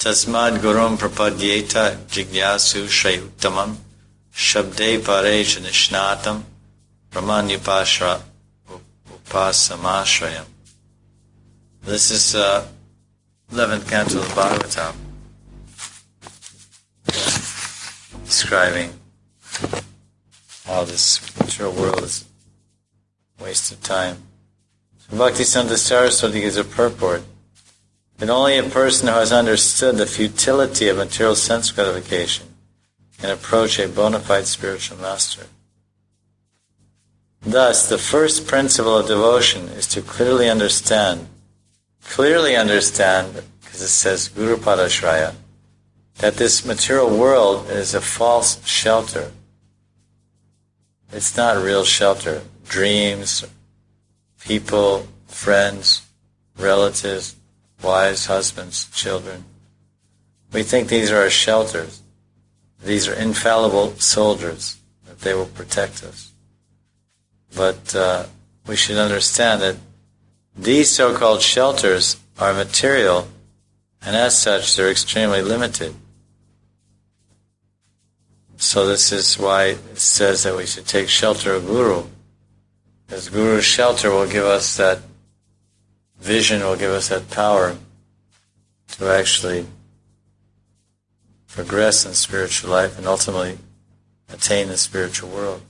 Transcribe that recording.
Tasmad gurum prapadyeta jigyasu shrayuttamam shabde pareja nishnatam brahmanyupashra upasamashrayam. This is 11th canto of Bhagavatam, describing how this material world is a waste of time. Bhaktisiddhanta Saraswati gives a purport that only a person who has understood the futility of material sense gratification can approach a bona fide spiritual master. Thus, the first principle of devotion is to clearly understand, because it says Guru Padashraya, that this material world is a false shelter. It's not real shelter. Dreams, people, friends, relatives, wives, husbands, children. We think these are our shelters. These are infallible soldiers, that they will protect us. But we should understand that these so-called shelters are material, and as such they're extremely limited. So this is why it says that we should take shelter of Guru, because Guru's shelter will give us that vision, will give us that power to actually progress in spiritual life and ultimately attain the spiritual world.